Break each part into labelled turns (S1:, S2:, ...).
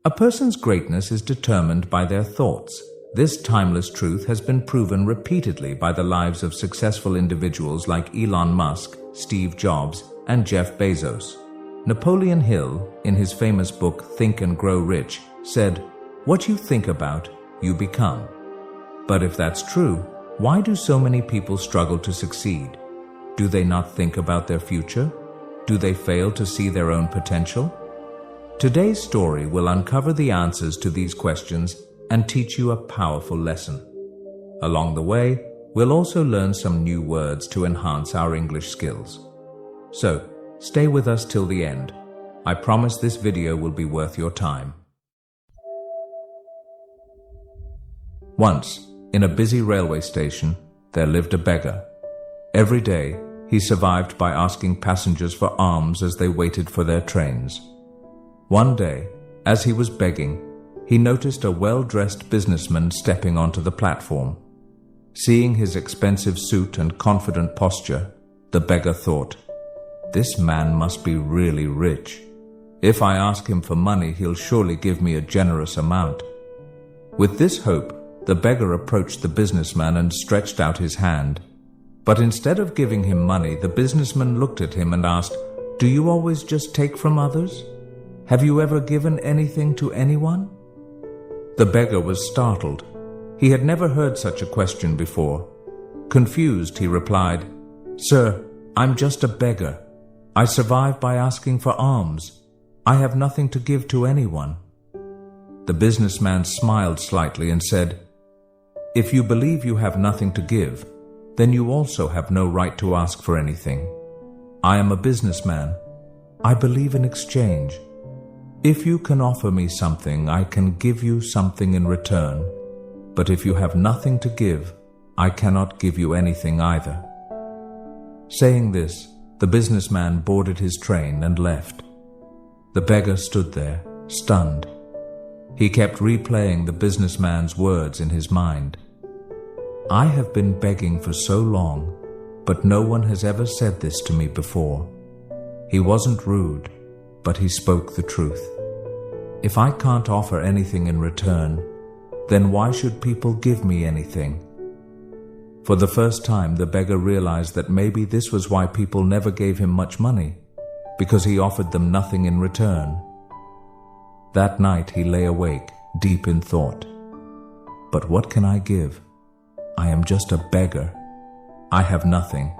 S1: A person's greatness is determined by their thoughts. This timeless truth has been proven repeatedly by the lives of successful individuals like Elon Musk, Steve Jobs, and Jeff Bezos. Napoleon Hill, in his famous book Think and Grow Rich, said, "What you think about, you become." But if that's true, why do so many people struggle to succeed? Do they not think about their future? Do they fail to see their own potential? Today's story will uncover the answers to these questions and teach you a powerful lesson. Along the way, we'll also learn some new words to enhance our English skills. So, stay with us till the end. I promise this video will be worth your time. Once, in a busy railway station, there lived a beggar. Every day, he survived by asking passengers for alms as they waited for their trains. One day, as he was begging, he noticed a well-dressed businessman stepping onto the platform. Seeing his expensive suit and confident posture, the beggar thought, "This man must be really rich. If I ask him for money, he'll surely give me a generous amount." With this hope, the beggar approached the businessman and stretched out his hand. But instead of giving him money, the businessman looked at him and asked, "Do you always just take from others? Have you ever given anything to anyone?" The beggar was startled. He had never heard such a question before. Confused, he replied, "Sir, I'm just a beggar. I survive by asking for alms. I have nothing to give to anyone." The businessman smiled slightly and said, "If you believe you have nothing to give, then you also have no right to ask for anything. I am a businessman. I believe in exchange. If you can offer me something, I can give you something in return. But if you have nothing to give, I cannot give you anything either." Saying this, the businessman boarded his train and left. The beggar stood there, stunned. He kept replaying the businessman's words in his mind. "I have been begging for so long, but no one has ever said this to me before." He wasn't rude, but he spoke the truth. If I can't offer anything in return, then why should people give me anything? For the first time, the beggar realized that maybe this was why people never gave him much money, because he offered them nothing in return. That night he lay awake, deep in thought. "But what can I give? I am just a beggar. I have nothing."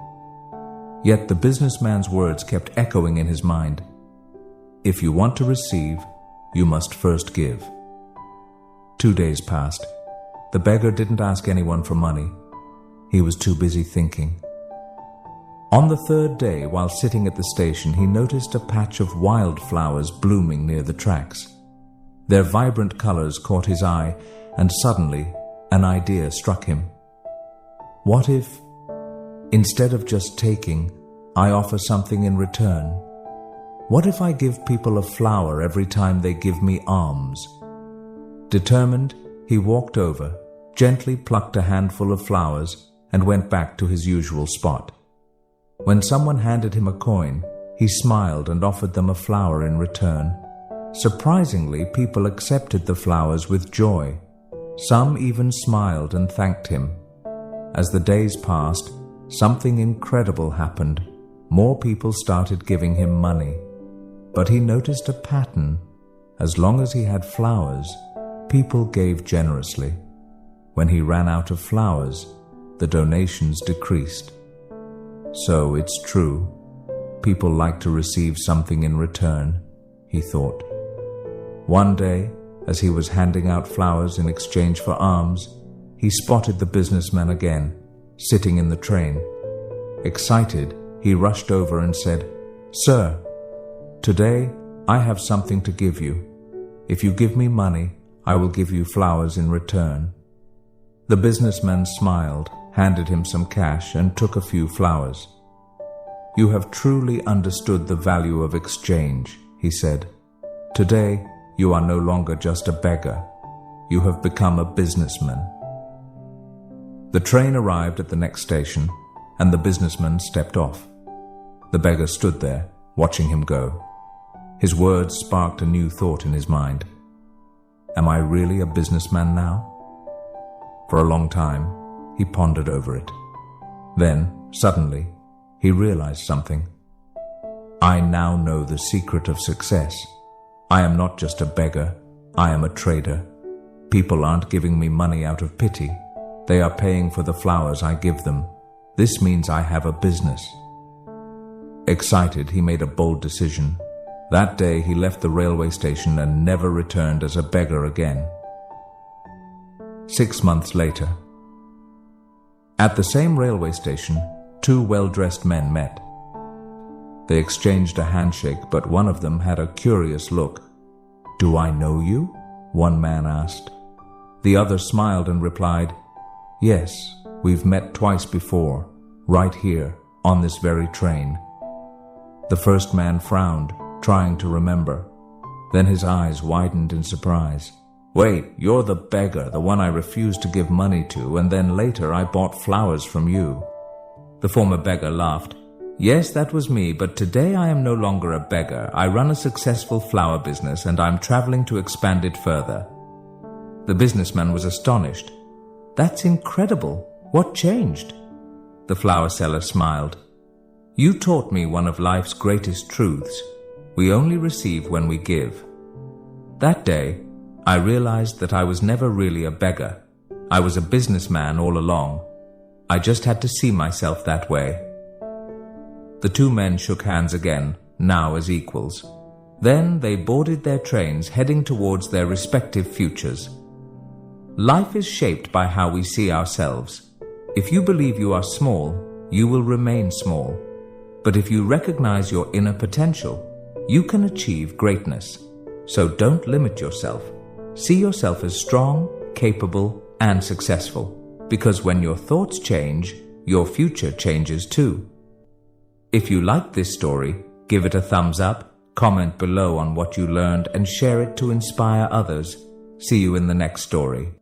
S1: Yet the businessman's words kept echoing in his mind. "If you want to receive, you must first give." 2 days passed. The beggar didn't ask anyone for money. He was too busy thinking. On the third day, while sitting at the station, he noticed a patch of wildflowers blooming near the tracks. Their vibrant colors caught his eye, and suddenly an idea struck him. What if, instead of just taking, I offer something in return? What if I give people a flower every time they give me alms? Determined, he walked over, gently plucked a handful of flowers, and went back to his usual spot. When someone handed him a coin, he smiled and offered them a flower in return. Surprisingly, people accepted the flowers with joy. Some even smiled and thanked him. As the days passed, something incredible happened. More people started giving him money. But he noticed a pattern. As long as he had flowers, people gave generously. When he ran out of flowers, the donations decreased. So it's true. People like to receive something in return, he thought. One day, as he was handing out flowers in exchange for alms, he spotted the businessman again, sitting in the train. Excited, he rushed over and said, "Sir, today I have something to give you. If you give me money, I will give you flowers in return." The businessman smiled, handed him some cash, and took a few flowers. "You have truly understood the value of exchange," he said. "Today, you are no longer just a beggar. You have become a businessman." The train arrived at the next station, and the businessman stepped off. The beggar stood there, watching him go. His words sparked a new thought in his mind. Am I really a businessman now? For a long time, he pondered over it. Then, suddenly, he realized something. I now know the secret of success. I am not just a beggar, I am a trader. People aren't giving me money out of pity. They are paying for the flowers I give them. This means I have a business. Excited, he made a bold decision. That day he left the railway station and never returned as a beggar again. 6 months later. At the same railway station, two well-dressed men met. They exchanged a handshake, but one of them had a curious look. "Do I know you?" one man asked. The other smiled and replied, "Yes, we've met twice before, right here, on this very train." The first man frowned, trying to remember. Then his eyes widened in surprise. "Wait, you're the beggar, the one I refused to give money to, and then later I bought flowers from you." The former beggar laughed. "Yes, that was me, but today I am no longer a beggar. I run a successful flower business and I'm traveling to expand it further." The businessman was astonished. "That's incredible. What changed?" The flower seller smiled. "You taught me one of life's greatest truths. We only receive when we give." That day, I realized that I was never really a beggar. I was a businessman all along. I just had to see myself that way. The two men shook hands again, now as equals. Then they boarded their trains, heading towards their respective futures. Life is shaped by how we see ourselves. If you believe you are small, you will remain small. But if you recognize your inner potential, you can achieve greatness. So don't limit yourself. See yourself as strong, capable, and successful. Because when your thoughts change, your future changes too. If you like this story, give it a thumbs up, comment below on what you learned, and share it to inspire others. See you in the next story.